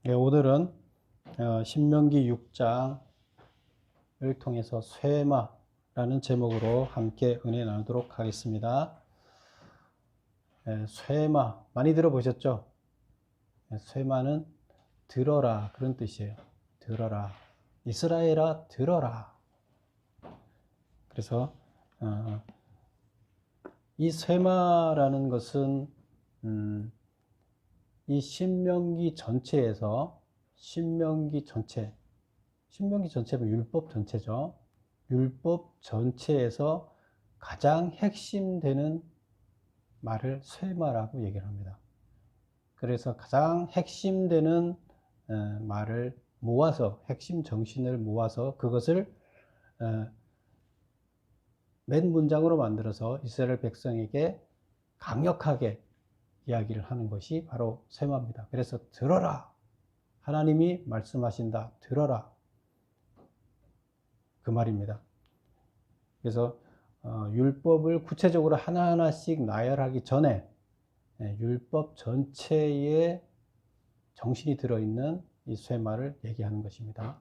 네, 오늘은 신명기 6장을 통해서 쇠마라는 제목으로 함께 은혜 나누도록 하겠습니다. 쇠마 많이 들어보셨죠? 쇠마는 들어라 그런 뜻이에요. 들어라. 이스라엘아 들어라. 그래서 이 쇠마라는 것은 이 신명기 전체에서 신명기 전체면 율법 전체죠. 율법 전체에서 가장 핵심되는 말을 쇠마라고 얘기를 합니다. 그래서 가장 핵심되는 말을 모아서, 핵심 정신을 모아서 그것을 맨 문장으로 만들어서 이스라엘 백성에게 강력하게 이야기를 하는 것이 바로 쇠마입니다. 그래서 들어라. 하나님이 말씀하신다. 들어라. 그 말입니다. 그래서 율법을 구체적으로 하나하나씩 나열하기 전에 율법 전체에 정신이 들어있는 이 쇠마를 얘기하는 것입니다.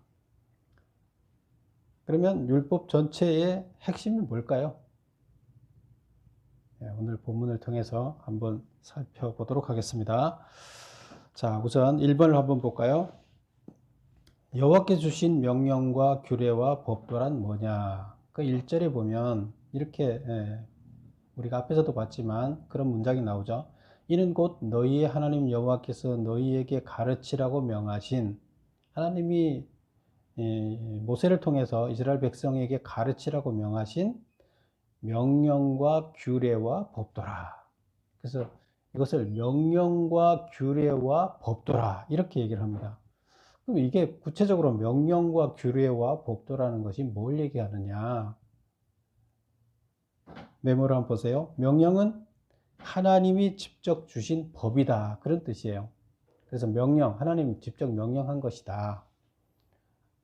그러면 율법 전체의 핵심은 뭘까요? 오늘 본문을 통해서 한번 살펴보도록 하겠습니다. 자, 우선 1번을 한번 볼까요? 여호와께 주신 명령과 규례와 법도란 뭐냐? 그 1절에 보면 이렇게 우리가 앞에서도 봤지만 그런 문장이 나오죠. 이는 곧 너희의 하나님 여호와께서 너희에게 가르치라고 명하신, 하나님이 모세를 통해서 이스라엘 백성에게 가르치라고 명하신 명령과 규례와 법도라. 그래서 이것을 명령과 규례와 법도라 이렇게 얘기를 합니다. 그럼 이게 구체적으로 명령과 규례와 법도라는 것이 뭘 얘기하느냐? 메모를 한번 보세요. 명령은 하나님이 직접 주신 법이다. 그런 뜻이에요. 그래서 명령, 하나님이 직접 명령한 것이다.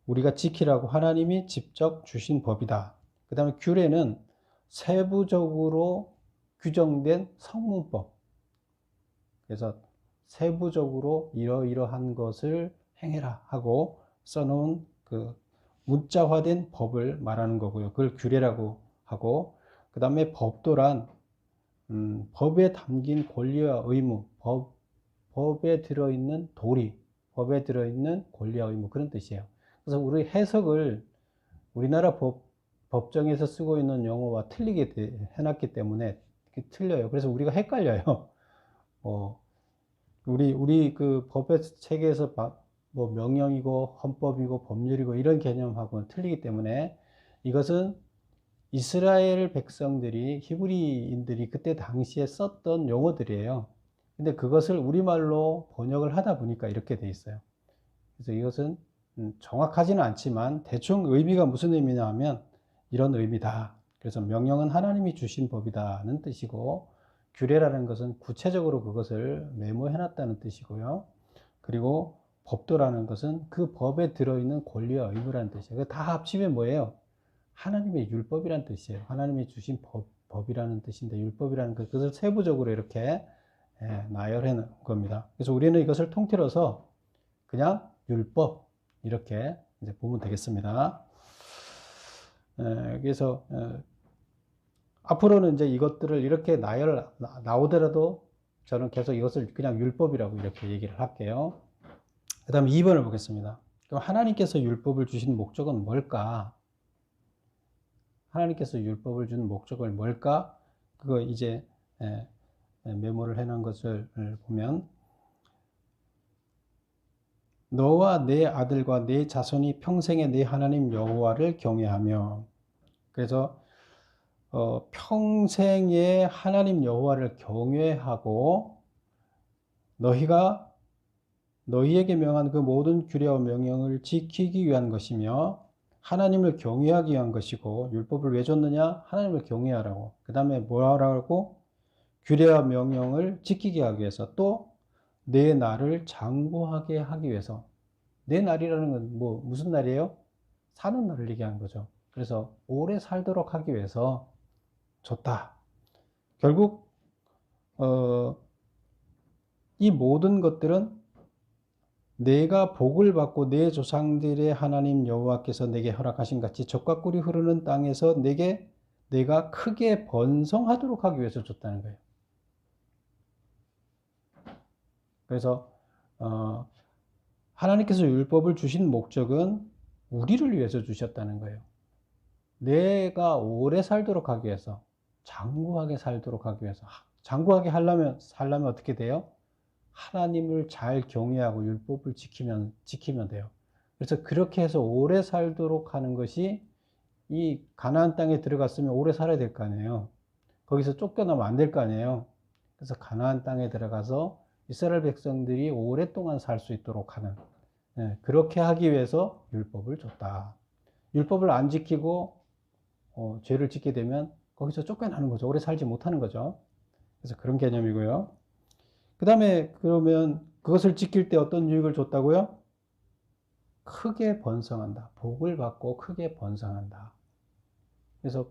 우리가 지키라고 하나님이 직접 주신 법이다. 그 다음에 규례는 세부적으로 규정된 성문법. 그래서 세부적으로 이러이러한 것을 행해라 하고 써놓은 그 문자화된 법을 말하는 거고요. 그걸 규례라고 하고, 그 다음에 법도란 법에 담긴 권리와 의무, 법에 들어있는 도리, 법에 들어있는 권리와 의무, 그런 뜻이에요. 그래서 우리 해석을 우리나라 법정에서 쓰고 있는 용어와 틀리게 해놨기 때문에 틀려요. 그래서 우리가 헷갈려요. 우리 그 법의 체계에서 뭐 명령이고 헌법이고 법률이고 이런 개념하고는 틀리기 때문에 이것은 이스라엘 백성들이, 히브리인들이 그때 당시에 썼던 용어들이에요. 근데 그것을 우리말로 번역을 하다 보니까 이렇게 돼 있어요. 그래서 이것은 정확하지는 않지만 대충 의미가 무슨 의미냐 하면 이런 의미다. 그래서 명령은 하나님이 주신 법이다는 뜻이고, 규례라는 것은 구체적으로 그것을 메모해 놨다는 뜻이고요. 그리고 법도라는 것은 그 법에 들어있는 권리와 의무라는 뜻이에요. 다 합치면 뭐예요? 하나님의 율법이라는 뜻이에요. 하나님이 주신 법이라는 뜻인데, 율법이라는 그것을 세부적으로 이렇게 나열해 놓은 겁니다. 그래서 우리는 이것을 통틀어서 그냥 율법 이렇게 이제 보면 되겠습니다. 그래서 앞으로는 이제 이것들을 이렇게 나오더라도 저는 계속 이것을 그냥 율법이라고 이렇게 얘기를 할게요. 그 다음에 2번을 보겠습니다. 그럼 하나님께서 율법을 주신 목적은 뭘까? 하나님께서 율법을 준 목적은 뭘까? 그거 이제 메모를 해놓은 것을 보면, 너와 내 아들과 내 자손이 평생에 내 하나님 여호와를 경외하며, 그래서 평생에 하나님 여호와를 경외하고 너희가 너희에게 명한 그 모든 규례와 명령을 지키기 위한 것이며, 하나님을 경외하기 위한 것이고, 율법을 왜 줬느냐? 하나님을 경외하라고. 그 다음에 뭐라고? 규례와 명령을 지키게 하기 위해서, 또 내 날을 장구하게 하기 위해서. 내 날이라는 건 뭐 무슨 날이에요? 사는 날을 얘기하는 거죠. 그래서 오래 살도록 하기 위해서 줬다. 결국 이 모든 것들은 내가 복을 받고 내 조상들의 하나님 여호와께서 내게 허락하신 같이 젖과 꿀이 흐르는 땅에서 내가 크게 번성하도록 하기 위해서 줬다는 거예요. 그래서 하나님께서 율법을 주신 목적은 우리를 위해서 주셨다는 거예요. 내가 오래 살도록 하기 위해서, 장구하게 살도록 하기 위해서. 장구하게 살려면 어떻게 돼요? 하나님을 잘 경외하고 율법을 지키면 돼요. 그래서 그렇게 해서 오래 살도록 하는 것이, 이 가나안 땅에 들어갔으면 오래 살아야 될 거 아니에요. 거기서 쫓겨나면 안 될 거 아니에요. 그래서 가나안 땅에 들어가서 이스라엘 백성들이 오랫동안 살 수 있도록 하는, 그렇게 하기 위해서 율법을 줬다. 율법을 안 지키고 죄를 짓게 되면 거기서 쫓겨나는 거죠. 오래 살지 못하는 거죠. 그래서 그런 개념이고요. 그 다음에 그러면 그것을 지킬 때 어떤 유익을 줬다고요? 크게 번성한다. 복을 받고 크게 번성한다. 그래서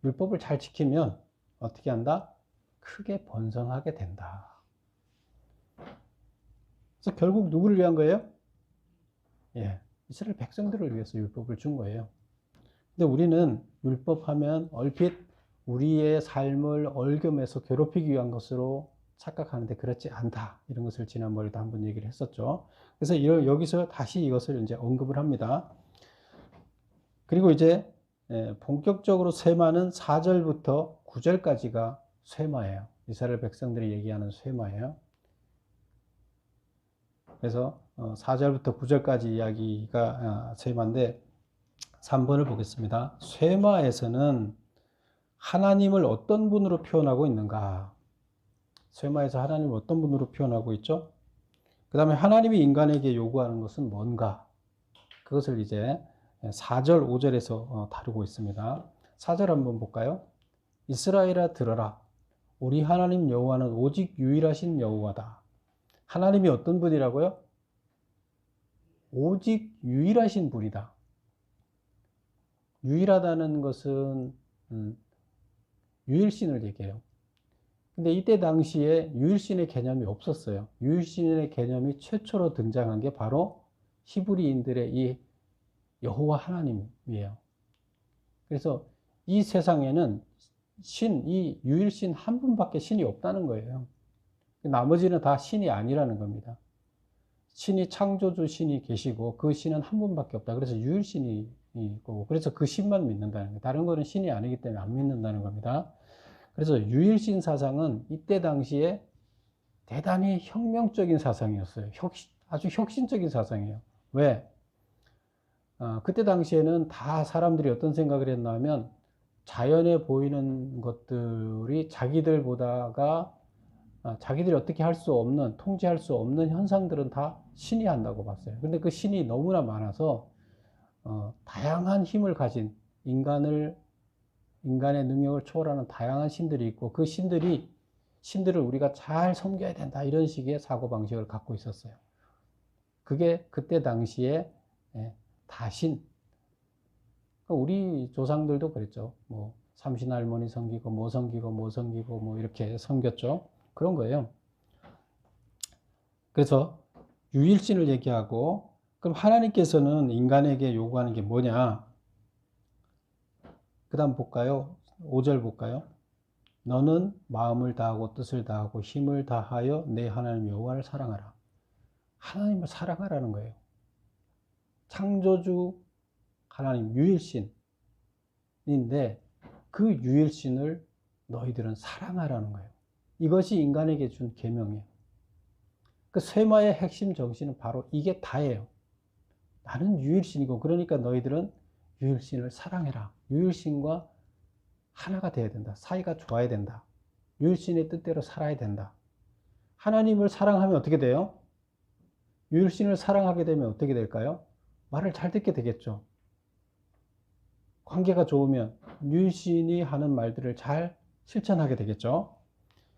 율법을 잘 지키면 어떻게 한다? 크게 번성하게 된다. 그래서 결국 누구를 위한 거예요? 이스라엘 백성들을 위해서 율법을 준 거예요. 근데 우리는 율법하면 얼핏 우리의 삶을 얼금해서 괴롭히기 위한 것으로 착각하는데 그렇지 않다. 이런 것을 지난번에도 한번 얘기를 했었죠. 그래서 여기서 다시 이것을 이제 언급을 합니다. 그리고 이제 본격적으로 쇠마는 4절부터 9절까지가 쇠마예요. 이스라엘 백성들이 얘기하는 쇠마예요. 그래서 4절부터 9절까지 이야기가 쇠마인데 3번을 보겠습니다. 쇠마에서는 하나님을 어떤 분으로 표현하고 있는가? 쇠마에서 하나님을 어떤 분으로 표현하고 있죠? 그 다음에 하나님이 인간에게 요구하는 것은 뭔가? 그것을 이제 4절, 5절에서 다루고 있습니다. 4절 한번 볼까요? 이스라엘아 들어라. 우리 하나님 여호와는 오직 유일하신 여호와다. 하나님이 어떤 분이라고요? 오직 유일하신 분이다. 유일하다는 것은 유일신을 얘기해요. 근데 이때 당시에 유일신의 개념이 없었어요. 유일신의 개념이 최초로 등장한 게 바로 히브리인들의 이 여호와 하나님이에요. 그래서 이 세상에는 이 유일신 한 분밖에 신이 없다는 거예요. 나머지는 다 신이 아니라는 겁니다. 신이 창조주 신이 계시고 그 신은 한 분밖에 없다. 그래서 유일신이 거고, 그래서 그 신만 믿는다는 거예요. 다른 거는 신이 아니기 때문에 안 믿는다는 겁니다. 그래서 유일신 사상은 이때 당시에 대단히 혁명적인 사상이었어요. 아주 혁신적인 사상이에요. 왜? 그때 당시에는 다 사람들이 어떤 생각을 했냐면 자연에 보이는 것들이 자기들이 어떻게 할 수 없는, 통제할 수 없는 현상들은 다 신이 한다고 봤어요. 근데 그 신이 너무나 많아서 다양한 힘을 가진 인간의 능력을 초월하는 다양한 신들이 있고, 그 신들을 우리가 잘 섬겨야 된다, 이런 식의 사고방식을 갖고 있었어요. 그게 그때 당시에 다신. 우리 조상들도 그랬죠. 뭐 삼신할머니 섬기고 뭐 섬기고 뭐 이렇게 섬겼죠. 그런 거예요. 그래서 유일신을 얘기하고, 그럼 하나님께서는 인간에게 요구하는 게 뭐냐? 그 다음 볼까요? 5절 볼까요? 너는 마음을 다하고 뜻을 다하고 힘을 다하여 내 하나님 여호와를 사랑하라. 하나님을 사랑하라는 거예요. 창조주 하나님 유일신인데 그 유일신을 너희들은 사랑하라는 거예요. 이것이 인간에게 준 계명이에요. 그 쇠마의 핵심 정신은 바로 이게 다예요. 나는 유일신이고, 그러니까 너희들은 유일신을 사랑해라. 유일신과 하나가 돼야 된다. 사이가 좋아야 된다. 유일신의 뜻대로 살아야 된다. 하나님을 사랑하면 어떻게 돼요? 유일신을 사랑하게 되면 어떻게 될까요? 말을 잘 듣게 되겠죠. 관계가 좋으면 유일신이 하는 말들을 잘 실천하게 되겠죠.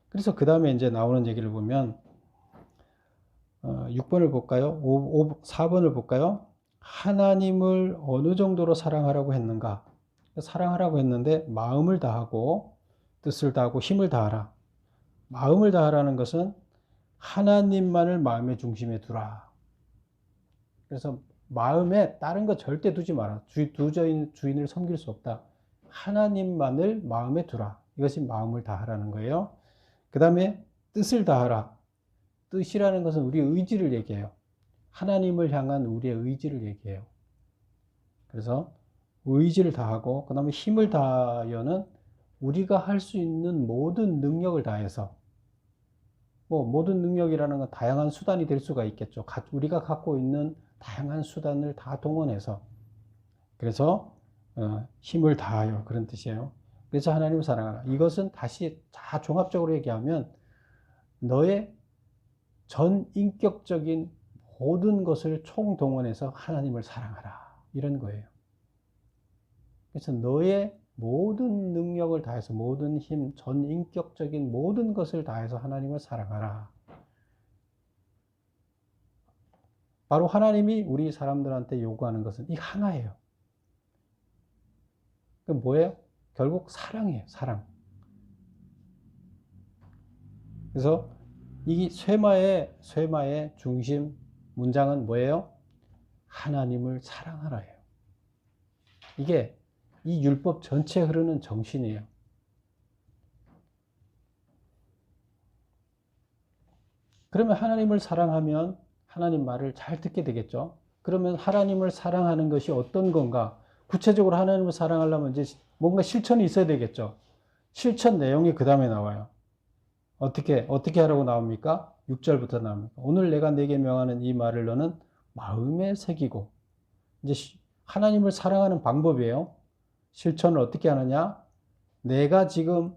그래서 그 다음에 이제 나오는 얘기를 보면 6번을 볼까요? 4번을 볼까요? 하나님을 어느 정도로 사랑하라고 했는가? 사랑하라고 했는데 마음을 다하고 뜻을 다하고 힘을 다하라. 마음을 다하라는 것은 하나님만을 마음의 중심에 두라. 그래서 마음에 다른 거 절대 두지 마라. 주인을 섬길 수 없다. 하나님만을 마음에 두라. 이것이 마음을 다하라는 거예요. 그 다음에 뜻을 다하라. 뜻이라는 것은 우리의 의지를 얘기해요. 하나님을 향한 우리의 의지를 얘기해요. 그래서 의지를 다하고, 그 다음에 힘을 다하여는 우리가 할 수 있는 모든 능력을 다해서, 뭐 모든 능력이라는 건 다양한 수단이 될 수가 있겠죠. 우리가 갖고 있는 다양한 수단을 다 동원해서, 그래서 힘을 다하여, 그런 뜻이에요. 그래서 하나님을 사랑하라. 이것은 다시 다 종합적으로 얘기하면 너의 전 인격적인 모든 것을 총동원해서 하나님을 사랑하라, 이런 거예요. 그래서 너의 모든 능력을 다해서, 모든 힘, 전 인격적인 모든 것을 다해서 하나님을 사랑하라. 바로 하나님이 우리 사람들한테 요구하는 것은 이 하나예요. 그 뭐예요? 결국 사랑이에요. 사랑. 그래서 이 쇠마의 중심 문장은 뭐예요? 하나님을 사랑하라예요. 이게 이 율법 전체에 흐르는 정신이에요. 그러면 하나님을 사랑하면 하나님 말을 잘 듣게 되겠죠. 그러면 하나님을 사랑하는 것이 어떤 건가? 구체적으로 하나님을 사랑하려면 이제 뭔가 실천이 있어야 되겠죠. 실천 내용이 그 다음에 나와요. 어떻게 하라고 나옵니까? 6절부터 나옵니다. 오늘 내가 네게 명하는 이 말을 너는 마음에 새기고, 이제 하나님을 사랑하는 방법이에요. 실천을 어떻게 하느냐? 내가 지금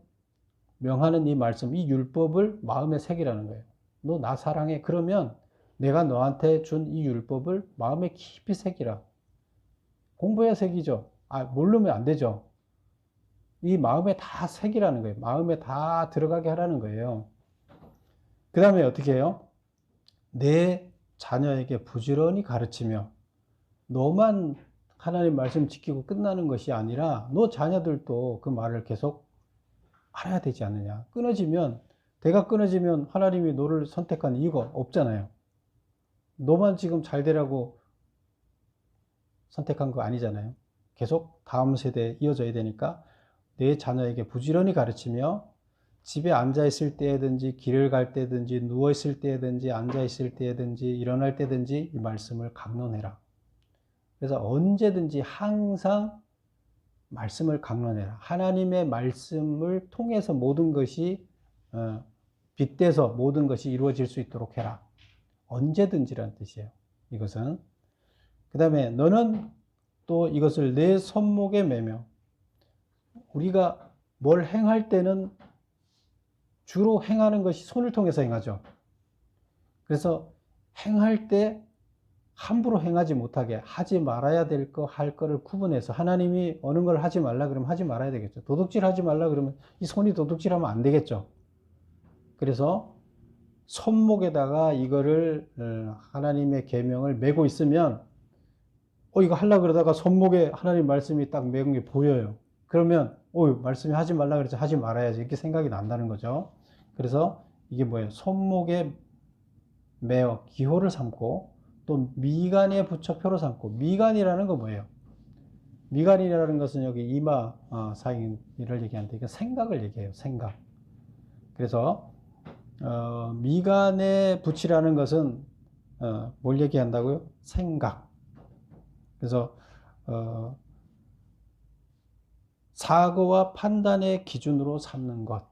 명하는 이 말씀, 이 율법을 마음에 새기라는 거예요. 너 나 사랑해. 그러면 내가 너한테 준 이 율법을 마음에 깊이 새기라. 공부해야 새기죠. 모르면 안 되죠. 이 마음에 다 새기라는 거예요. 마음에 다 들어가게 하라는 거예요. 그 다음에 어떻게 해요? 내 자녀에게 부지런히 가르치며, 너만 하나님 말씀 지키고 끝나는 것이 아니라 너 자녀들도 그 말을 계속 알아야 되지 않느냐. 내가 끊어지면 하나님이 너를 선택한 이유가 없잖아요. 너만 지금 잘 되라고 선택한 거 아니잖아요. 계속 다음 세대에 이어져야 되니까 내 자녀에게 부지런히 가르치며, 집에 앉아있을 때든지 길을 갈 때든지 누워있을 때든지 앉아있을 때든지 일어날 때든지 이 말씀을 강론해라. 그래서 언제든지 항상 말씀을 강론해라. 하나님의 말씀을 통해서 모든 것이 빗대서 모든 것이 이루어질 수 있도록 해라. 언제든지라는 뜻이에요. 이것은. 그 다음에 너는 또 이것을 내 손목에 매며, 우리가 뭘 행할 때는 주로 행하는 것이 손을 통해서 행하죠. 그래서 행할 때 함부로 행하지 못하게, 하지 말아야 될 거, 할 거를 구분해서, 하나님이 어느 걸 하지 말라 그러면 하지 말아야 되겠죠. 도둑질 하지 말라 그러면 이 손이 도둑질하면 안 되겠죠. 그래서 손목에다가 이거를 하나님의 계명을 메고 있으면 이거 하려고 그러다가 손목에 하나님 말씀이 딱 메은 게 보여요. 그러면 말씀이 하지 말라 그랬지, 하지 말아야지, 이렇게 생각이 난다는 거죠. 그래서 이게 뭐예요? 손목에 메어 기호를 삼고, 또 미간에 붙여 표로 삼고. 미간이라는 건 뭐예요? 미간이라는 것은 여기 이마 사이를 얘기하는데, 이게 생각을 얘기해요. 생각. 그래서 미간에 붙이라는 것은 뭘 얘기한다고요? 생각. 그래서 사고와 판단의 기준으로 삼는 것,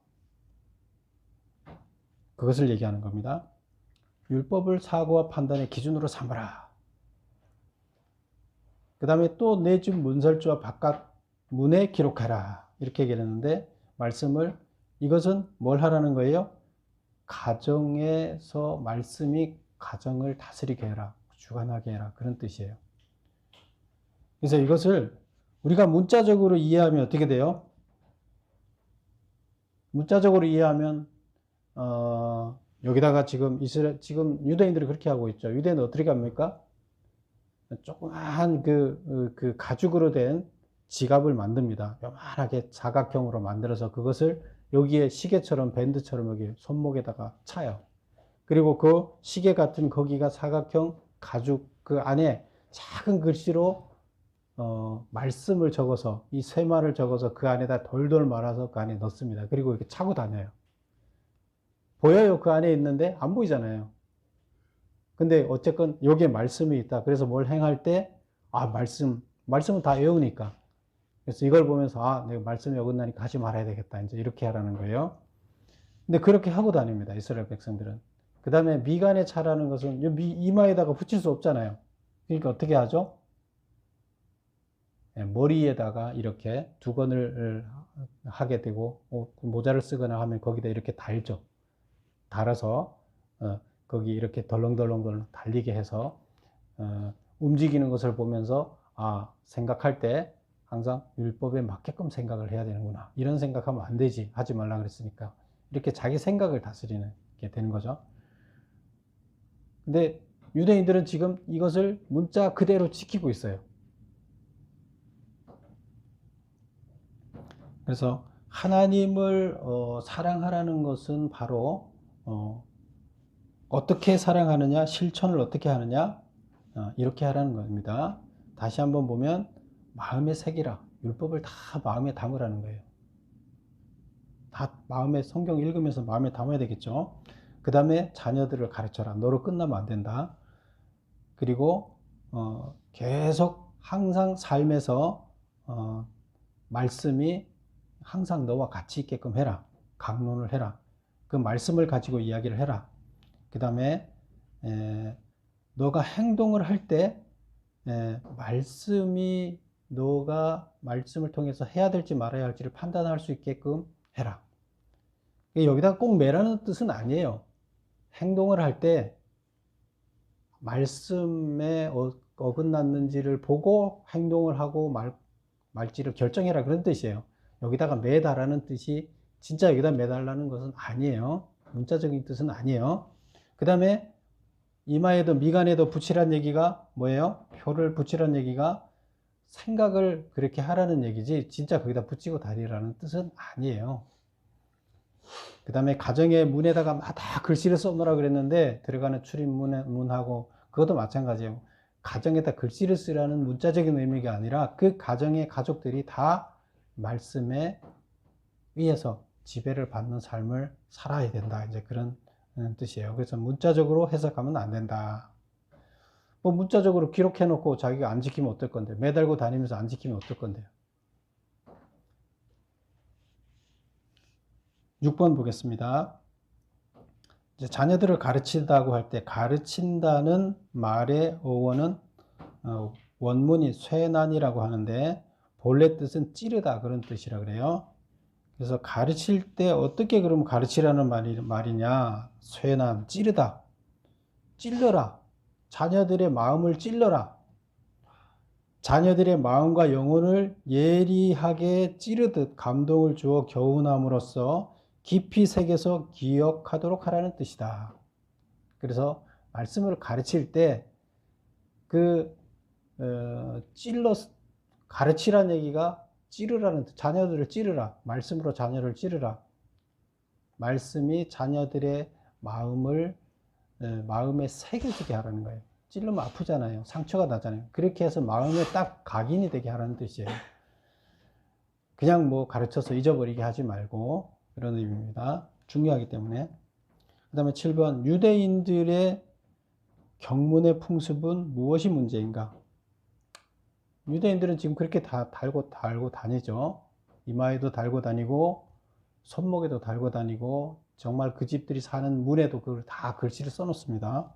그것을 얘기하는 겁니다. 율법을 사고와 판단의 기준으로 삼으라. 그 다음에 또 내 집 문설주와 바깥 문에 기록하라. 이렇게 얘기했는데, 이것은 뭘 하라는 거예요? 가정에서 말씀이 가정을 다스리게 해라. 주관하게 해라. 그런 뜻이에요. 그래서 이것을 우리가 문자적으로 이해하면 어떻게 돼요? 문자적으로 이해하면 여기다가 지금 유대인들이 그렇게 하고 있죠. 유대인은 어떻게 합니까? 조그마한 그 가죽으로 된 지갑을 만듭니다. 요만하게 사각형으로 만들어서 그것을 여기에 시계처럼 밴드처럼 여기 손목에다가 차요. 그리고 그 시계 같은 거기가 사각형 가죽 그 안에 작은 글씨로 말씀을 적어서 이 쇠말을 적어서 그 안에다 돌돌 말아서 그 안에 넣습니다. 그리고 이렇게 차고 다녀요. 보여요. 그 안에 있는데 안 보이잖아요. 근데 어쨌건 여기에 말씀이 있다. 그래서 뭘 행할 때 말씀은 다 외우니까. 그래서 이걸 보면서 내가 말씀이 어긋나니까 하지 말아야 되겠다. 이제 이렇게 하라는 거예요. 근데 그렇게 하고 다닙니다. 이스라엘 백성들은. 그 다음에 미간의 차라는 것은 이마에다가 붙일 수 없잖아요. 그러니까 어떻게 하죠? 머리에다가 이렇게 두건을 하게 되고 모자를 쓰거나 하면 거기다 이렇게 달죠. 달아서 거기 이렇게 덜렁덜렁 달리게 해서 움직이는 것을 보면서 생각할 때 항상 율법에 맞게끔 생각을 해야 되는구나. 이런 생각하면 안 되지. 하지 말라 그랬으니까. 이렇게 자기 생각을 다스리는 게 되는 거죠. 근데 유대인들은 지금 이것을 문자 그대로 지키고 있어요. 그래서 하나님을 사랑하라는 것은 바로 어떻게 사랑하느냐, 실천을 어떻게 하느냐, 이렇게 하라는 겁니다. 다시 한번 보면 마음에 새기라. 율법을 다 마음에 담으라는 거예요. 다 마음에 성경 읽으면서 마음에 담아야 되겠죠. 그 다음에 자녀들을 가르쳐라. 너로 끝나면 안 된다. 그리고 계속 항상 삶에서 말씀이 항상 너와 같이 있게끔 해라. 강론을 해라. 그 말씀을 가지고 이야기를 해라. 그 다음에 너가 행동을 할 때 말씀이 너가 말씀을 통해서 해야 될지 말아야 할지를 판단할 수 있게끔 해라. 여기다 꼭 매라는 뜻은 아니에요. 행동을 할 때 말씀에 어긋났는지를 보고 행동을 하고 말지를 결정해라 그런 뜻이에요. 여기다가 매달라는 뜻이 진짜 여기다 매달라는 것은 아니에요. 문자적인 뜻은 아니에요. 그 다음에 이마에도 미간에도 붙이란 얘기가 뭐예요? 표를 붙이란 얘기가 생각을 그렇게 하라는 얘기지 진짜 거기다 붙이고 다니라는 뜻은 아니에요. 그 다음에 가정의 문에다가 다 글씨를 써놓으라 그랬는데 들어가는 출입문하고 그것도 마찬가지예요. 가정에다 글씨를 쓰라는 문자적인 의미가 아니라 그 가정의 가족들이 다 말씀에 의해서 지배를 받는 삶을 살아야 된다. 이제 그런 뜻이에요. 그래서 문자적으로 해석하면 안 된다. 뭐 문자적으로 기록해 놓고 자기가 안 지키면 어떨 건데, 매달고 다니면서 안 지키면 어떨 건데요. 6번 보겠습니다. 이제 자녀들을 가르친다고 할 때 가르친다는 말의 어원은 원문이 쇠난이라고 하는데 본래 뜻은 찌르다 그런 뜻이라 그래요. 그래서 가르칠 때 어떻게 그러면 가르치라는 말이냐? 쇠난, 찌르다, 찔러라. 자녀들의 마음을 찔러라. 자녀들의 마음과 영혼을 예리하게 찌르듯 감동을 주어 교훈함으로써 깊이 새겨서 기억하도록 하라는 뜻이다. 그래서 말씀을 가르칠 때 가르치라는 얘기가 찌르라는 뜻, 자녀들을 찌르라. 말씀으로 자녀를 찌르라. 말씀이 자녀들의 마음에 새겨지게 하라는 거예요. 찔르면 아프잖아요. 상처가 나잖아요. 그렇게 해서 마음에 딱 각인이 되게 하라는 뜻이에요. 그냥 뭐 가르쳐서 잊어버리게 하지 말고 그런 의미입니다. 중요하기 때문에. 그 다음에 7번 유대인들의 경문의 풍습은 무엇이 문제인가? 유대인들은 지금 그렇게 다 달고 다니죠. 이마에도 달고 다니고 손목에도 달고 다니고 정말 그 집들이 사는 문에도 다 글씨를 써놓습니다.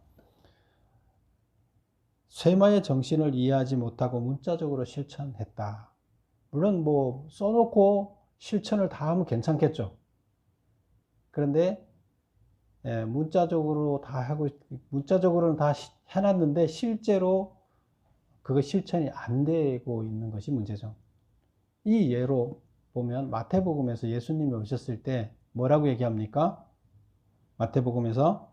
쇠마의 정신을 이해하지 못하고 문자적으로 실천했다. 물론 뭐 써놓고 실천을 다 하면 괜찮겠죠. 그런데 문자적으로는 다 해놨는데 실제로 그거 실천이 안 되고 있는 것이 문제죠. 이 예로 보면 마태복음에서 예수님이 오셨을 때 뭐라고 얘기합니까? 마태복음에서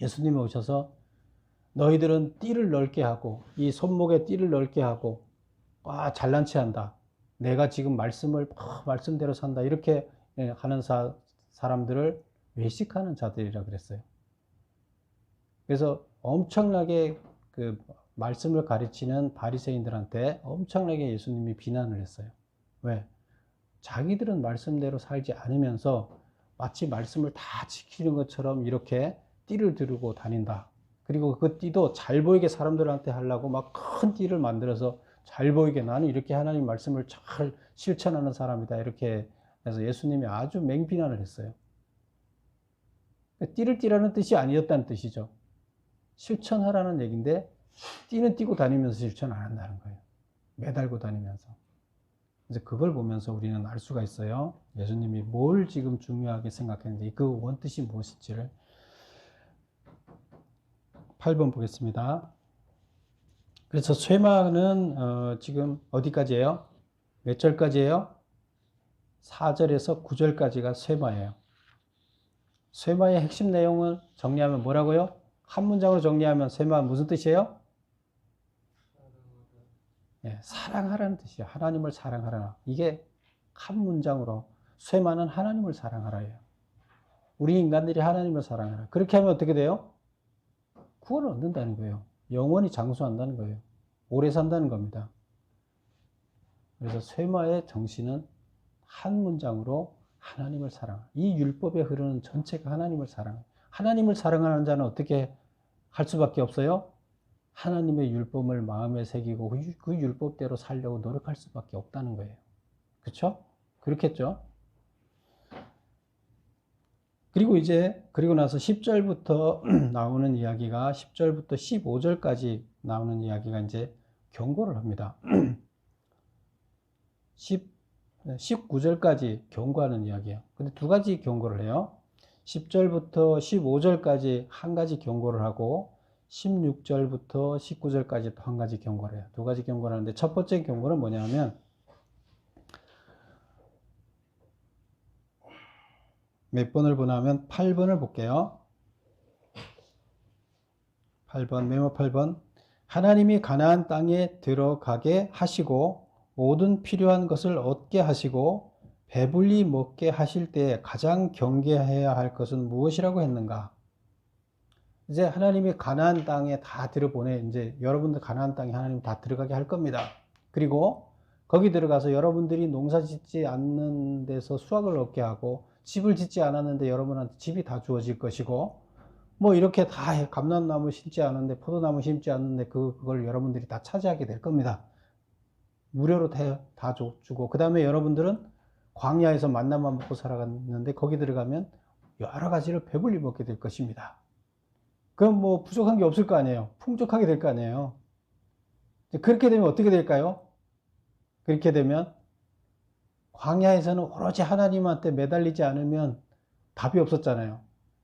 예수님이 오셔서 너희들은 띠를 넓게 하고 이 손목에 띠를 넓게 하고 잘난 체 한다. 내가 지금 말씀대로 산다. 이렇게 하는 사람들을 외식하는 자들이라 그랬어요. 그래서 엄청나게 그 말씀을 가르치는 바리새인들한테 엄청나게 예수님이 비난을 했어요. 왜? 자기들은 말씀대로 살지 않으면서 마치 말씀을 다 지키는 것처럼 이렇게 띠를 두르고 다닌다. 그리고 그 띠도 잘 보이게 사람들한테 하려고 막 큰 띠를 만들어서 잘 보이게 나는 이렇게 하나님 말씀을 잘 실천하는 사람이다. 이렇게 해서 예수님이 아주 맹비난을 했어요. 띠를 띠라는 뜻이 아니었다는 뜻이죠. 실천하라는 얘기인데 띠는 띠고 다니면서 실천 안 한다는 거예요. 매달고 다니면서. 이제 그걸 보면서 우리는 알 수가 있어요. 예수님이 뭘 지금 중요하게 생각했는지, 그 원뜻이 무엇인지를. 8번 보겠습니다. 그래서 쇠마는 지금 어디까지예요? 몇 절까지예요? 4절에서 9절까지가 쇠마예요. 쇠마의 핵심 내용을 정리하면 뭐라고요? 한 문장으로 정리하면 쇠마는 무슨 뜻이에요? 예, 사랑하라는 뜻이에요. 하나님을 사랑하라. 이게 한 문장으로 쇠마는 하나님을 사랑하라예요. 우리 인간들이 하나님을 사랑하라. 그렇게 하면 어떻게 돼요? 구원을 얻는다는 거예요. 영원히 장수한다는 거예요. 오래 산다는 겁니다. 그래서 쇠마의 정신은 한 문장으로 하나님을 사랑하라. 이 율법에 흐르는 전체가 하나님을 사랑하라. 하나님을 사랑하는 자는 어떻게 할 수밖에 없어요? 하나님의 율법을 마음에 새기고 그 율법대로 살려고 노력할 수밖에 없다는 거예요. 그렇죠? 그렇겠죠? 그리고 나서 10절부터 나오는 이야기가 10절부터 15절까지 나오는 이야기가 이제 경고를 합니다. 19절까지 경고하는 이야기예요. 근데 두 가지 경고를 해요. 10절부터 15절까지 한 가지 경고를 하고 16절부터 19절까지 또 한 가지 경고를 해요. 두 가지 경고를 하는데 첫 번째 경고는 뭐냐면 몇 번을 보냐면 8번을 볼게요. 8번, 메모 8번. 하나님이 가나안 땅에 들어가게 하시고 모든 필요한 것을 얻게 하시고 배불리 먹게 하실 때 가장 경계해야 할 것은 무엇이라고 했는가? 이제 하나님이 가나안 땅에 다 들어보내. 이제 여러분들 가나안 땅에 하나님 다 들어가게 할 겁니다. 그리고 거기 들어가서 여러분들이 농사 짓지 않는 데서 수확을 얻게 하고 집을 짓지 않았는데 여러분한테 집이 다 주어질 것이고 뭐 이렇게 다 해. 감람나무 심지 않았는데 포도나무 심지 않는데 그걸 여러분들이 다 차지하게 될 겁니다. 무료로 다 주고 그 다음에 여러분들은 광야에서 만나만 먹고 살아갔는데 거기 들어가면 여러 가지를 배불리 먹게 될 것입니다. 그럼 뭐 부족한 게 없을 거 아니에요. 풍족하게 될 거 아니에요. 그렇게 되면 어떻게 될까요? 그렇게 되면 광야에서는 오로지 하나님한테 매달리지 않으면 답이 없었잖아요.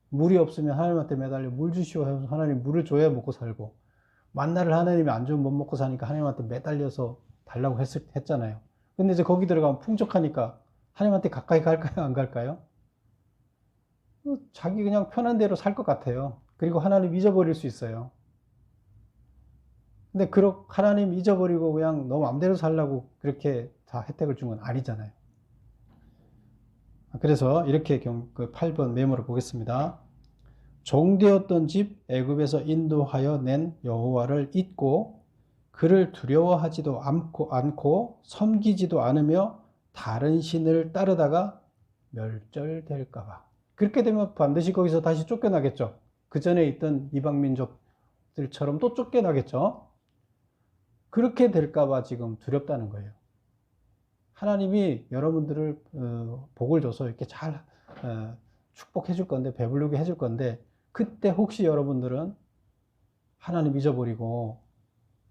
물이 없으면 하나님한테 매달려 물 주시오 해서 하나님 물을 줘야 먹고 살고 만나를 하나님이 안 주면 못 먹고 사니까 하나님한테 매달려서 달라고 했잖아요. 근데 이제 거기 들어가면 풍족하니까 하나님한테 가까이 갈까요? 안 갈까요? 자기 그냥 편한 대로 살 것 같아요. 그리고 하나님 잊어버릴 수 있어요. 근데 하나님 잊어버리고 그냥 너 마음대로 살라고 그렇게 다 혜택을 준 건 아니잖아요. 그래서 이렇게 그 8번 메모를 보겠습니다. 종되었던 집 애굽에서 인도하여 낸 여호와를 잊고 그를 두려워하지도 않고 섬기지도 않으며 다른 신을 따르다가 멸절될까 봐. 그렇게 되면 반드시 거기서 다시 쫓겨나겠죠. 그 전에 있던 이방 민족들처럼 또 쫓겨나겠죠. 그렇게 될까 봐 지금 두렵다는 거예요. 하나님이 여러분들을 복을 줘서 이렇게 잘 축복해 줄 건데 배부르게 해줄 건데 그때 혹시 여러분들은 하나님 잊어버리고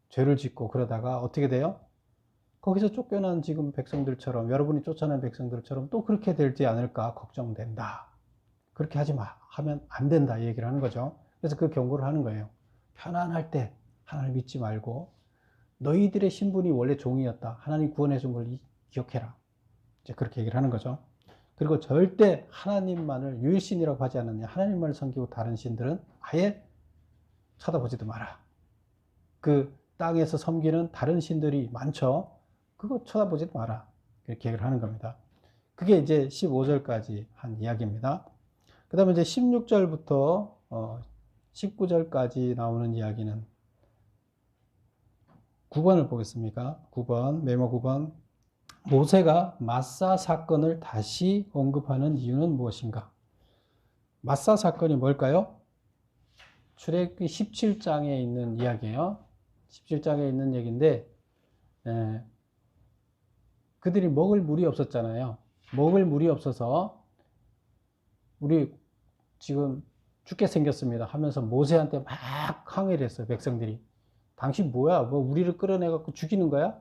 죄를 짓고 그러다가 어떻게 돼요? 거기서 쫓겨난 지금 백성들처럼 여러분이 쫓아낸 백성들처럼 또 그렇게 되지 않을까 걱정된다. 그렇게 하면 안 된다 이 얘기를 하는 거죠. 그래서 그 경고를 하는 거예요. 편안할 때 하나님 믿지 말고 너희들의 신분이 원래 종이었다. 하나님 구원해 준 걸 기억해라. 이제 그렇게 얘기를 하는 거죠. 그리고 절대 하나님만을 유일신이라고 하지 않느냐. 하나님만을 섬기고 다른 신들은 아예 쳐다보지도 마라. 그 땅에서 섬기는 다른 신들이 많죠. 그거 쳐다보지도 마라. 이렇게 얘기를 하는 겁니다. 그게 이제 15절까지 한 이야기입니다. 그 다음에 이제 16절부터 19절까지 나오는 이야기는 9번을 보겠습니까? 9번, 메모 9번. 모세가 마사 사건을 다시 언급하는 이유는 무엇인가? 마사 사건이 뭘까요? 출애굽기 17장에 있는 이야기예요. 17장에 있는 얘기인데 그들이 먹을 물이 없었잖아요. 먹을 물이 없어서 우리 지금 죽게 생겼습니다 하면서 모세한테 막 항의를 했어요. 백성들이. 당신 뭐야? 뭐 우리를 끌어내갖고 죽이는 거야?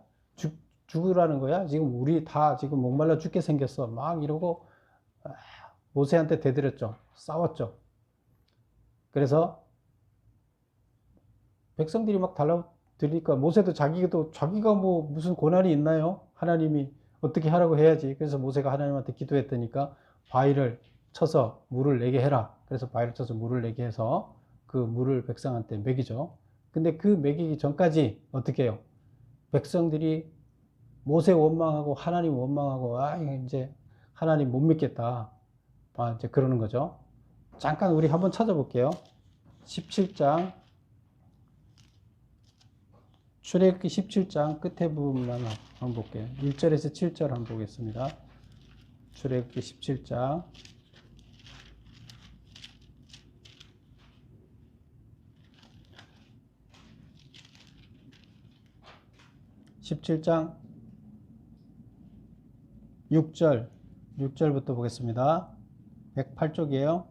죽으라는 거야? 지금 우리 다 지금 목말라 죽게 생겼어. 막 이러고 모세한테 대들었죠. 싸웠죠. 그래서 백성들이 막 달라들으니까 모세도 자기가 뭐 무슨 고난이 있나요? 하나님이 어떻게 하라고 해야지. 그래서 모세가 하나님한테 기도했더니까 바위를 쳐서 물을 내게 해라. 그래서 바위를 쳐서 물을 내게 해서 그 물을 백성한테 먹이죠. 근데 그 먹이기 전까지 어떻게 해요? 백성들이 모세 원망하고 하나님 원망하고 이제 하나님 못 믿겠다. 이제 그러는 거죠. 잠깐 우리 한번 찾아볼게요. 17장 출애굽기 17장 끝에 부분만 한번 볼게요. 1절에서 7절 한번 보겠습니다. 출애굽기 17장 17장 6절부터 보겠습니다. 108쪽이에요.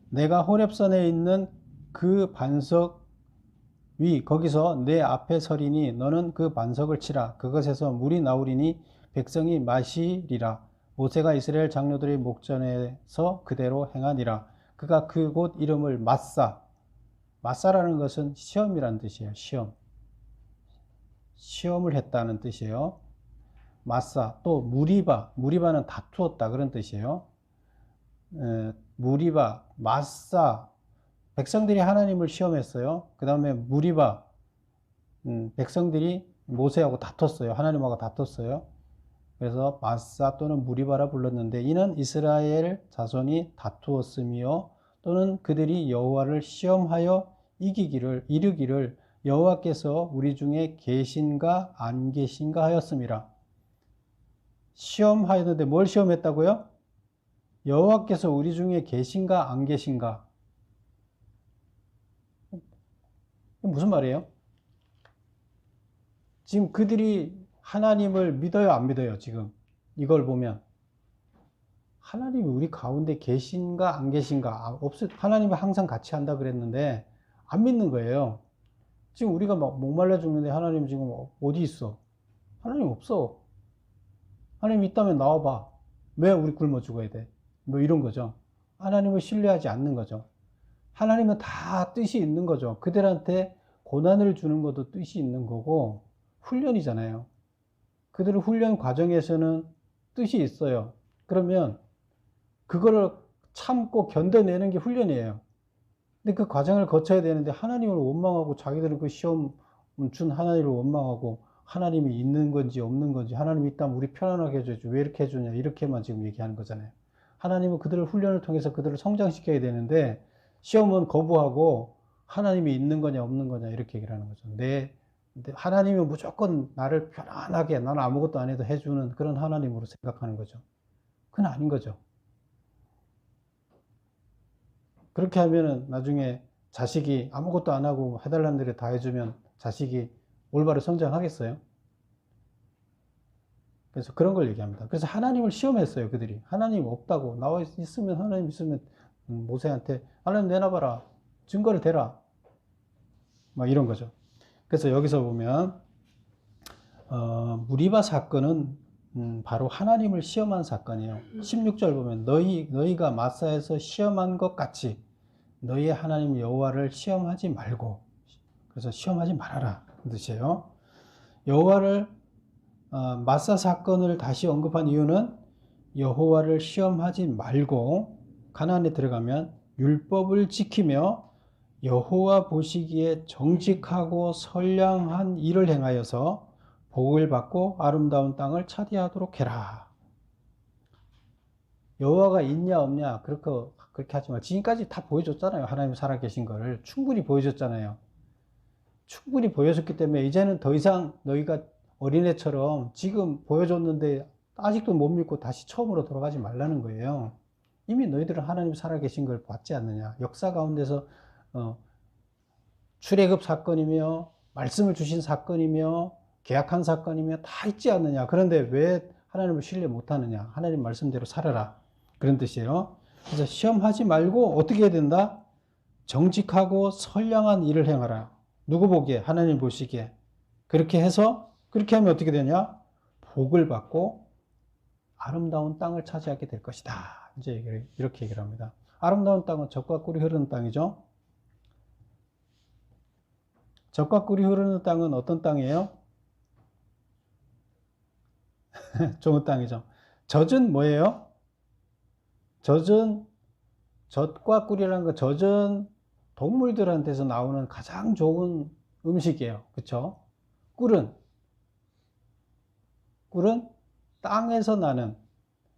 내가 호렙산에 있는 그 반석 위 거기서 내 앞에 서리니 너는 그 반석을 치라. 그것에서 물이 나오리니 백성이 마시리라. 모세가 이스라엘 장로들의 목전에서 그대로 행하니라. 그가 그곳 이름을 마사라는 것은 시험이라는 뜻이에요. 시험을 했다는 뜻이에요. 마사, 또 무리바는 다투었다 그런 뜻이에요. 무리바, 마사, 백성들이 하나님을 시험했어요. 그 다음에 무리바, 백성들이 모세하고 다퉜어요. 하나님하고 다퉜어요. 그래서 마사 또는 무리바라 불렀는데 이는 이스라엘 자손이 다투었으며 또는 그들이 여호와를 시험하여 이르기를 여호와께서 우리 중에 계신가 안 계신가 하였음이라. 시험하였는데 뭘 시험했다고요? 여호와께서 우리 중에 계신가 안 계신가? 무슨 말이에요? 지금 그들이 하나님을 믿어요, 안 믿어요? 지금 이걸 보면 하나님이 우리 가운데 계신가 안 계신가? 하나님이 항상 같이 한다 그랬는데 안 믿는 거예요. 지금 우리가 막 목말라 죽는데 하나님 지금 어디 있어? 하나님 없어. 하나님 있다면 나와봐. 왜 우리 굶어 죽어야 돼? 뭐 이런 거죠. 하나님을 신뢰하지 않는 거죠. 하나님은 다 뜻이 있는 거죠. 그들한테 고난을 주는 것도 뜻이 있는 거고 훈련이잖아요. 그들의 훈련 과정에서는 뜻이 있어요. 그러면 그거를 참고 견뎌내는 게 훈련이에요. 근데 그 과정을 거쳐야 되는데 하나님을 원망하고 자기들은 그 시험 준 하나님을 원망하고 하나님이 있는 건지 없는 건지 하나님이 있다면 우리 편안하게 해줘야지 왜 이렇게 해주냐 이렇게만 지금 얘기하는 거잖아요. 하나님은 그들을 훈련을 통해서 그들을 성장시켜야 되는데 시험은 거부하고 하나님이 있는 거냐 없는 거냐 이렇게 얘기를 하는 거죠. 하나님은 무조건 나를 편안하게 나는 아무것도 안 해도 해주는 그런 하나님으로 생각하는 거죠. 그건 아닌 거죠. 그렇게 하면은 나중에 자식이 아무것도 안 하고 해달라는 대로 다 해주면 자식이 올바로 성장하겠어요? 그래서 그런 걸 얘기합니다. 그래서 하나님을 시험했어요, 그들이. 하나님 없다고. 나와 있으면, 하나님 있으면, 모세한테, 하나님 내놔봐라. 증거를 대라. 막 이런 거죠. 그래서 여기서 보면, 무리바 사건은, 바로 하나님을 시험한 사건이에요. 16절 보면, 너희가 마사에서 시험한 것 같이, 너희의 하나님 여호와를 시험하지 말고, 그래서 시험하지 말아라. 그 뜻이에요. 여호와를 마사 사건을 다시 언급한 이유는 여호와를 시험하지 말고 가나안에 들어가면 율법을 지키며 여호와 보시기에 정직하고 선량한 일을 행하여서 복을 받고 아름다운 땅을 차지하도록 해라. 여호와가 있냐 없냐 그렇게 하지 마. 지금까지 다 보여줬잖아요. 하나님 살아계신 거를 충분히 보여줬잖아요. 충분히 보여줬기 때문에 이제는 더 이상 너희가 어린애처럼 지금 보여줬는데 아직도 못 믿고 다시 처음으로 돌아가지 말라는 거예요. 이미 너희들은 하나님 살아계신 걸 봤지 않느냐. 역사 가운데서 출애굽 사건이며 말씀을 주신 사건이며 계약한 사건이며 다 있지 않느냐. 그런데 왜 하나님을 신뢰 못하느냐. 하나님 말씀대로 살아라. 그런 뜻이에요. 그래서 시험하지 말고 어떻게 해야 된다? 정직하고 선량한 일을 행하라. 누구 보기에? 하나님 보시기에. 그렇게 하면 어떻게 되냐? 복을 받고 아름다운 땅을 차지하게 될 것이다. 이제 이렇게 얘기를 합니다. 아름다운 땅은 젖과 꿀이 흐르는 땅이죠. 젖과 꿀이 흐르는 땅은 어떤 땅이에요? 좋은 땅이죠. 젖은 뭐예요? 젖과 꿀이라는 건 젖은 동물들한테서 나오는 가장 좋은 음식이에요. 그쵸? 꿀은 땅에서 나는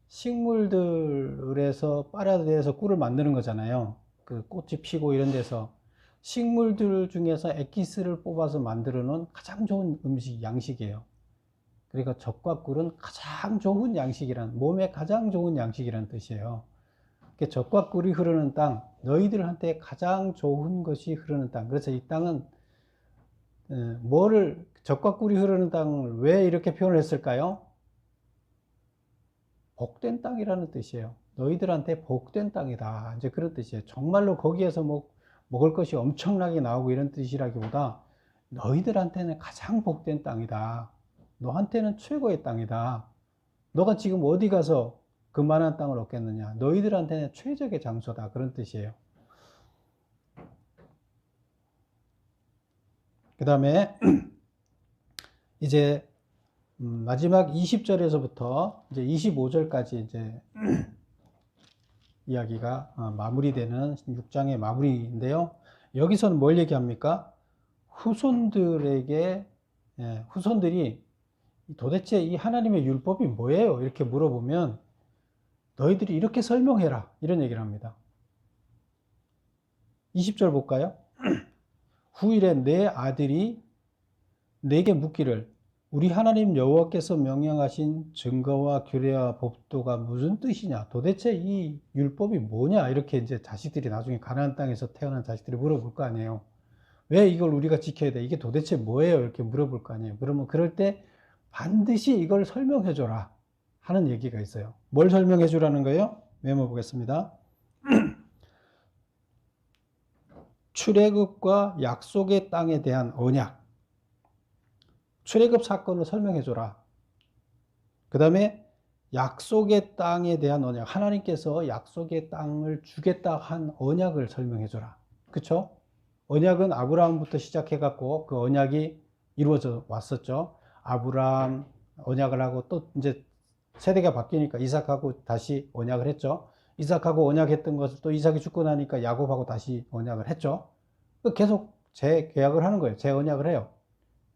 식물들에서 빨아들여서 꿀을 만드는 거잖아요. 그 꽃이 피고 이런 데서 식물들 중에서 엑기스를 뽑아서 만들어 놓은 가장 좋은 양식이에요. 그러니까 젖과 꿀은 가장 좋은 몸에 가장 좋은 양식이라는 뜻이에요. 젖과 꿀이 흐르는 땅, 너희들한테 가장 좋은 것이 흐르는 땅. 그래서 이 땅은 젖과 꿀이 흐르는 땅을 왜 이렇게 표현을 했을까요? 복된 땅이라는 뜻이에요. 너희들한테 복된 땅이다. 이제 그런 뜻이에요. 정말로 거기에서 먹을 것이 엄청나게 나오고 이런 뜻이라기보다 너희들한테는 가장 복된 땅이다. 너한테는 최고의 땅이다. 너가 지금 어디 가서 그만한 땅을 얻겠느냐. 너희들한테는 최적의 장소다. 그런 뜻이에요. 그 다음에 이제 마지막 20절에서부터 이제 25절까지 이제 이야기가 마무리되는 6장의 마무리인데요. 여기서는 뭘 얘기합니까? 후손들이 도대체 이 하나님의 율법이 뭐예요? 이렇게 물어보면 너희들이 이렇게 설명해라. 이런 얘기를 합니다. 20절 볼까요? 후일에 내 아들이 내게 묻기를 우리 하나님 여호와께서 명령하신 증거와 규례와 법도가 무슨 뜻이냐? 도대체 이 율법이 뭐냐? 이렇게 이제 자식들이 나중에 가나안 땅에서 태어난 자식들이 물어볼 거 아니에요. 왜 이걸 우리가 지켜야 돼? 이게 도대체 뭐예요? 이렇게 물어볼 거 아니에요. 그러면 그럴 때 반드시 이걸 설명해 줘라 하는 얘기가 있어요. 뭘 설명해 주라는 거예요? 메모 보겠습니다. 출애굽과 약속의 땅에 대한 언약. 출애굽 사건을 설명해 줘라. 그 다음에 약속의 땅에 대한 언약. 하나님께서 약속의 땅을 주겠다 한 언약을 설명해 줘라. 그쵸? 언약은 아브라함부터 시작해 갖고 그 언약이 이루어져 왔었죠. 아브라함 언약을 하고 또 이제 세대가 바뀌니까 이삭하고 다시 언약을 했죠. 이삭하고 언약했던 것을 또 이삭이 죽고 나니까 야곱하고 다시 언약을 했죠. 계속 재계약을 하는 거예요. 재언약을 해요.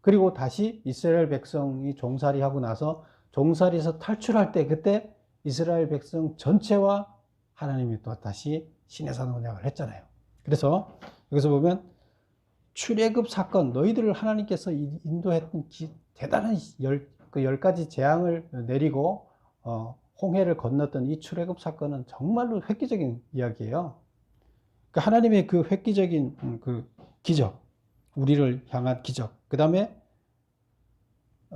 그리고 다시 이스라엘 백성이 종살이하고 나서 종살이에서 탈출할 때 그때 이스라엘 백성 전체와 하나님이 또 다시 시내산 언약을 했잖아요. 그래서 여기서 보면 출애굽 사건, 너희들을 하나님께서 인도했던 대단한 10가지 재앙을 내리고 홍해를 건넜던 이 출애굽 사건은 정말로 획기적인 이야기예요. 그러니까 하나님의 그 획기적인 그 기적, 우리를 향한 기적, 그 다음에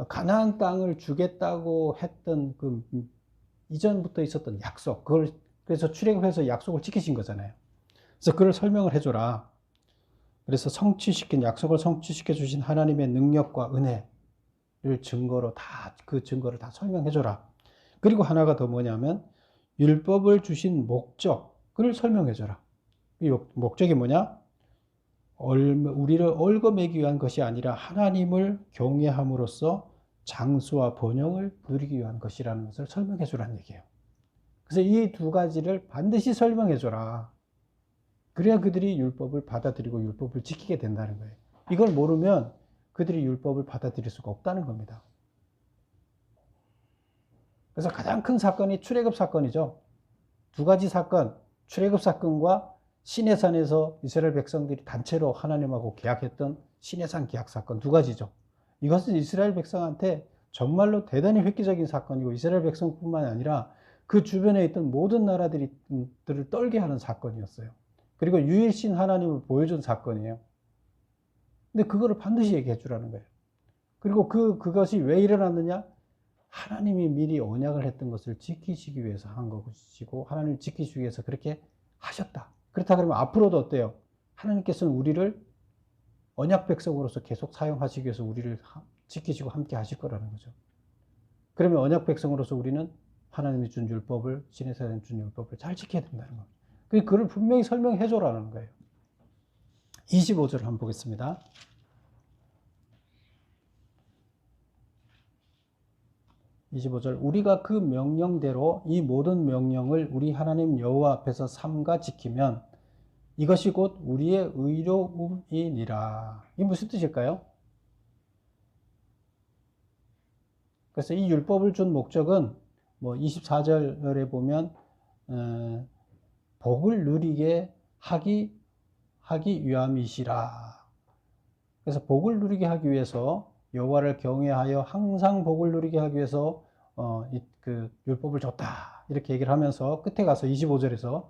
가나안 땅을 주겠다고 했던 그 이전부터 있었던 약속, 그래서 출애굽해서 약속을 지키신 거잖아요. 그래서 그걸 설명을 해줘라. 그래서 약속을 성취시켜 주신 하나님의 능력과 은혜를 증거로 그 증거를 다 설명해줘라. 그리고 하나가 더 뭐냐면 율법을 주신 목적을 설명해줘라. 이 목적이 뭐냐? 우리를 얽어매기 위한 것이 아니라 하나님을 경외함으로써 장수와 번영을 누리기 위한 것이라는 것을 설명해 주라는 얘기예요. 그래서 이 두 가지를 반드시 설명해 줘라. 그래야 그들이 율법을 받아들이고 율법을 지키게 된다는 거예요. 이걸 모르면 그들이 율법을 받아들일 수가 없다는 겁니다. 그래서 가장 큰 사건이 출애굽 사건이죠. 두 가지 사건, 출애굽 사건과 시내산에서 이스라엘 백성들이 단체로 하나님하고 계약했던 시내산 계약 사건 두 가지죠. 이것은 이스라엘 백성한테 정말로 대단히 획기적인 사건이고 이스라엘 백성뿐만 아니라 그 주변에 있던 모든 나라들을 떨게 하는 사건이었어요. 그리고 유일신 하나님을 보여준 사건이에요. 근데 그거를 반드시 얘기해 주라는 거예요. 그리고 그것이 왜 일어났느냐? 하나님이 미리 언약을 했던 것을 지키시기 위해서 한 것이고 하나님을 지키시기 위해서 그렇게 하셨다. 그렇다 그러면 앞으로도 어때요? 하나님께서는 우리를 언약 백성으로서 계속 사용하시기 위해서 우리를 지키시고 함께 하실 거라는 거죠. 그러면 언약 백성으로서 우리는 하나님이 준 율법을, 시내산에 준 율법을 잘 지켜야 된다는 거예요. 그걸 분명히 설명해 줘라는 거예요. 25절을 한번 보겠습니다. 25절 우리가 그 명령대로 이 모든 명령을 우리 하나님 여호와 앞에서 삼가 지키면 이것이 곧 우리의 의로움이니라. 이게 무슨 뜻일까요? 그래서 이 율법을 준 목적은 뭐 24절에 보면 복을 누리게 하기 위함이시라. 그래서 복을 누리게 하기 위해서 여호와를 경외하여 항상 복을 누리게 하기 위해서 그 율법을 줬다. 이렇게 얘기를 하면서 끝에 가서 25절에서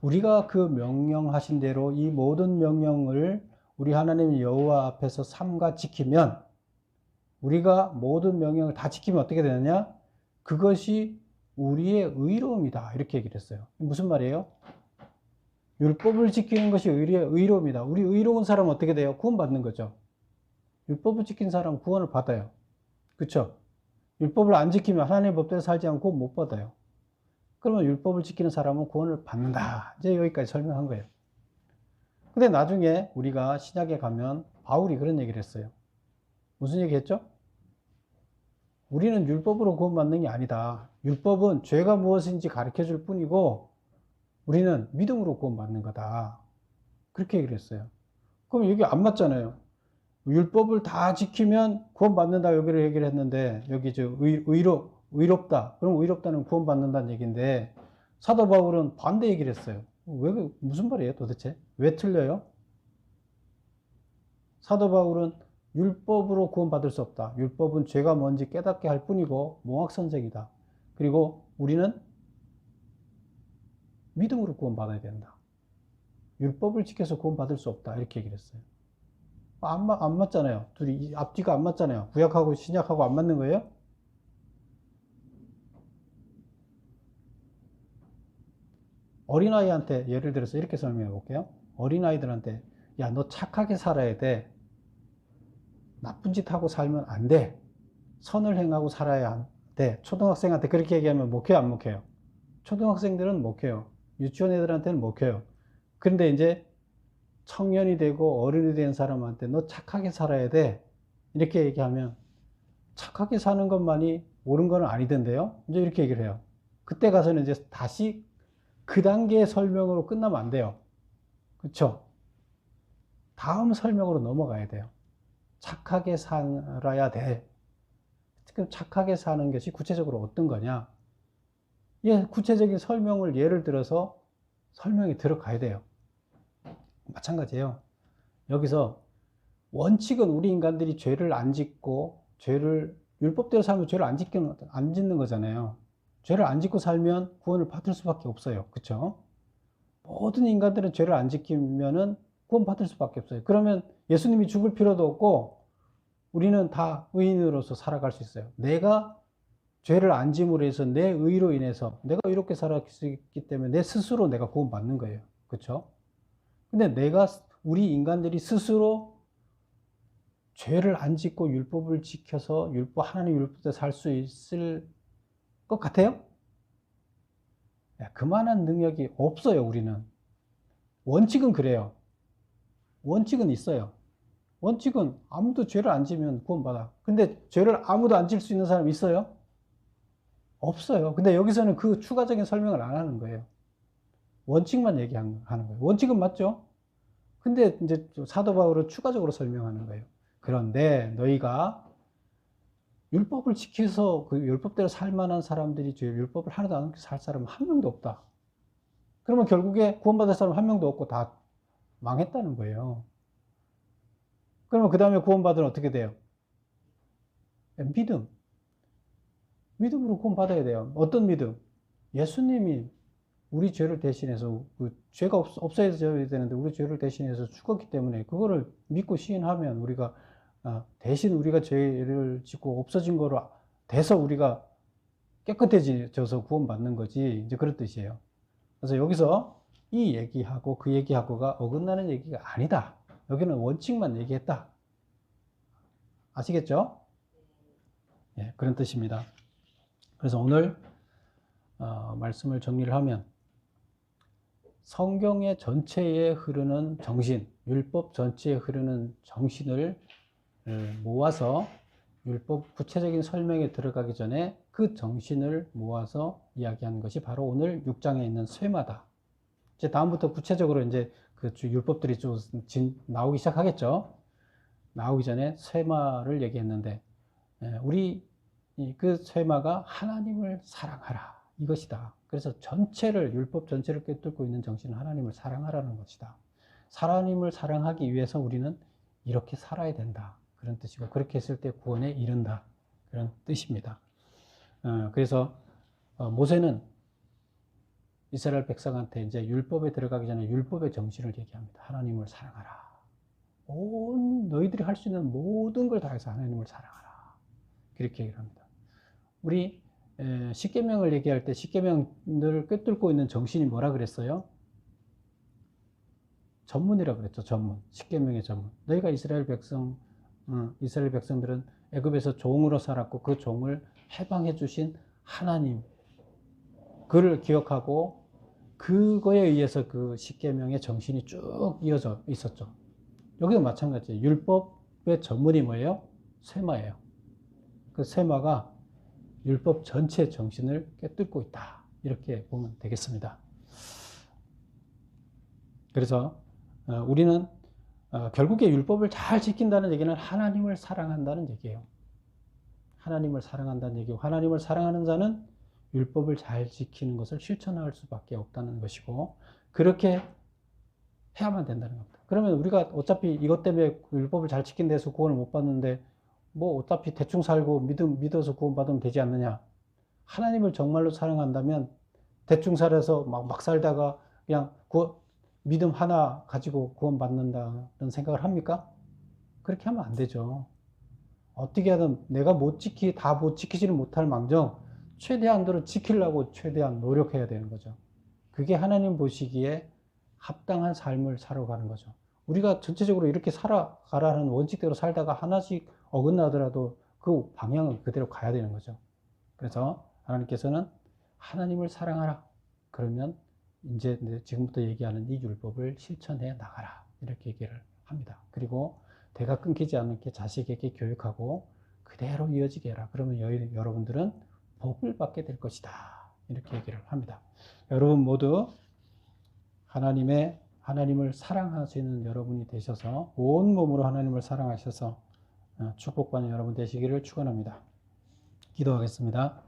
우리가 그 명령하신 대로 이 모든 명령을 우리 하나님 여호와 앞에서 삼가 지키면 우리가 모든 명령을 다 지키면 어떻게 되느냐? 그것이 우리의 의로움이다. 이렇게 얘기를 했어요. 무슨 말이에요? 율법을 지키는 것이 우리의 의로움이다. 우리 의로운 사람은 어떻게 돼요? 구원받는 거죠. 율법을 지킨 사람은 구원을 받아요. 그렇죠? 율법을 안 지키면 하나님의 법대로 살지 않고 못 받아요. 그러면 율법을 지키는 사람은 구원을 받는다. 이제 여기까지 설명한 거예요. 근데 나중에 우리가 신약에 가면 바울이 그런 얘기를 했어요. 무슨 얘기 했죠? 우리는 율법으로 구원받는 게 아니다. 율법은 죄가 무엇인지 가르쳐 줄 뿐이고 우리는 믿음으로 구원받는 거다. 그렇게 얘기를 했어요. 그럼 여기 안 맞잖아요. 율법을 다 지키면 구원받는다 여기를 얘기를 했는데 여기 의롭다. 그럼 의롭다는 구원받는다는 얘기인데 사도 바울은 반대 얘기를 했어요. 무슨 말이에요 도대체? 왜 틀려요? 사도 바울은 율법으로 구원받을 수 없다. 율법은 죄가 뭔지 깨닫게 할 뿐이고 몽학선생이다. 그리고 우리는 믿음으로 구원받아야 된다. 율법을 지켜서 구원받을 수 없다. 이렇게 얘기를 했어요. 안 맞잖아요. 둘이 앞뒤가 안 맞잖아요. 구약하고 신약하고 안 맞는 거예요? 어린아이한테 예를 들어서 이렇게 설명해 볼게요. 어린아이들한테 야, 너 착하게 살아야 돼. 나쁜 짓 하고 살면 안 돼. 선을 행하고 살아야 돼. 초등학생한테 그렇게 얘기하면 먹혀요, 안 먹혀요? 초등학생들은 먹혀요. 유치원 애들한테는 먹혀요. 그런데 이제 청년이 되고 어른이 된 사람한테 너 착하게 살아야 돼. 이렇게 얘기하면 착하게 사는 것만이 옳은 건 아니던데요? 이제 이렇게 얘기를 해요. 그때 가서는 이제 다시 그 단계의 설명으로 끝나면 안 돼요. 그렇죠? 다음 설명으로 넘어가야 돼요. 착하게 살아야 돼. 지금 착하게 사는 것이 구체적으로 어떤 거냐? 예, 구체적인 설명을 예를 들어서 설명이 들어가야 돼요. 마찬가지예요. 여기서 원칙은 우리 인간들이 죄를 안 짓고 율법대로 살면 죄를 안 짓는 거잖아요. 죄를 안 짓고 살면 구원을 받을 수밖에 없어요. 그렇죠? 모든 인간들은 죄를 안 지키면은 구원 받을 수밖에 없어요. 그러면 예수님이 죽을 필요도 없고 우리는 다 의인으로서 살아갈 수 있어요. 내가 죄를 안 짐으로 해서 내 의로 인해서 내가 이렇게 살았기 때문에 내 스스로 내가 구원 받는 거예요. 그렇죠? 근데 우리 인간들이 스스로 죄를 안 짓고 율법을 지켜서 하나님 율법대로 살 수 있을 것 같아요? 그만한 능력이 없어요, 우리는. 원칙은 그래요. 원칙은 있어요. 원칙은 아무도 죄를 안 지면 구원받아. 근데 죄를 아무도 안 질 수 있는 사람 있어요? 없어요. 근데 여기서는 그 추가적인 설명을 안 하는 거예요. 원칙만 얘기하는 거예요. 원칙은 맞죠? 근데 이제 사도 바울은 추가적으로 설명하는 거예요. 그런데 너희가 율법을 지켜서 그 율법대로 살 만한 사람들이 율법을 하나도 안 지켜서 살 사람은 한 명도 없다. 그러면 결국에 구원받을 사람 한 명도 없고 다 망했다는 거예요. 그러면 그 다음에 구원받으면 어떻게 돼요? 믿음. 믿음으로 구원받아야 돼요. 어떤 믿음? 예수님이 우리 죄를 대신해서, 죄가 없어져야 되는데 우리 죄를 대신해서 죽었기 때문에 그거를 믿고 시인하면 우리가 대신 우리가 죄를 짓고 없어진 거로 돼서 우리가 깨끗해져서 구원받는 거지, 이제 그런 뜻이에요. 그래서 여기서 이 얘기하고 그 얘기하고가 어긋나는 얘기가 아니다. 여기는 원칙만 얘기했다. 아시겠죠? 예, 그런 뜻입니다. 그래서 오늘 말씀을 정리를 하면 성경의 전체에 흐르는 정신, 율법 전체에 흐르는 정신을 모아서 율법 구체적인 설명에 들어가기 전에 그 정신을 모아서 이야기하는 것이 바로 오늘 6장에 있는 쇠마다. 이제 다음부터 구체적으로 이제 그 율법들이 좀 나오기 시작하겠죠. 나오기 전에 쇠마를 얘기했는데, 우리 그 쇠마가 하나님을 사랑하라, 이것이다. 그래서 전체를, 율법 전체를 꿰뚫고 있는 정신은 하나님을 사랑하라는 것이다. 하나님을 사랑하기 위해서 우리는 이렇게 살아야 된다, 그런 뜻이고, 그렇게 했을 때 구원에 이른다, 그런 뜻입니다. 그래서 모세는 이스라엘 백성한테 이제 율법에 들어가기 전에 율법의 정신을 얘기합니다. 하나님을 사랑하라. 너희들이 할 수 있는 모든 걸 다해서 하나님을 사랑하라, 그렇게 얘기를 합니다. 우리 십계명을 얘기할 때 십계명을 꿰뚫고 있는 정신이 뭐라 그랬어요? 전문이라 그랬죠. 전문. 십계명의 전문. 너희가 이스라엘 백성들은 애굽에서 종으로 살았고 그 종을 해방해 주신 하나님, 그를 기억하고 그거에 의해서 그 십계명의 정신이 쭉 이어져 있었죠. 여기도 마찬가지예요. 율법의 전문이 뭐예요? 쇠마예요. 그 쇠마가 율법 전체 정신을 꿰뚫고 있다, 이렇게 보면 되겠습니다. 그래서 우리는 결국에 율법을 잘 지킨다는 얘기는 하나님을 사랑한다는 얘기예요. 하나님을 사랑한다는 얘기고, 하나님을 사랑하는 자는 율법을 잘 지키는 것을 실천할 수밖에 없다는 것이고, 그렇게 해야만 된다는 겁니다. 그러면 우리가 어차피 이것 때문에 율법을 잘 지킨 데서 구원을 못 받는데 뭐 어차피 대충 살고 믿어서 구원받으면 되지 않느냐. 하나님을 정말로 사랑한다면 대충 살아서 막 살다가 그냥 믿음 하나 가지고 구원받는다는 생각을 합니까? 그렇게 하면 안 되죠. 어떻게 하든 내가 다 못 지키지는 못할 망정 최대한도로 지키려고 최대한 노력해야 되는 거죠. 그게 하나님 보시기에 합당한 삶을 살아가는 거죠. 우리가 전체적으로 이렇게 살아가라는 원칙대로 살다가 하나씩 어긋나더라도 그 방향을 그대로 가야 되는 거죠. 그래서 하나님께서는 하나님을 사랑하라. 그러면 이제 지금부터 얘기하는 이 율법을 실천해 나가라, 이렇게 얘기를 합니다. 그리고 대가 끊기지 않게 자식에게 교육하고 그대로 이어지게 해라. 그러면 여러분들은 복을 받게 될 것이다, 이렇게 얘기를 합니다. 여러분 모두 하나님을 사랑하시는 여러분이 되셔서 온몸으로 하나님을 사랑하셔서 축복받는 여러분 되시기를 축원합니다. 기도하겠습니다.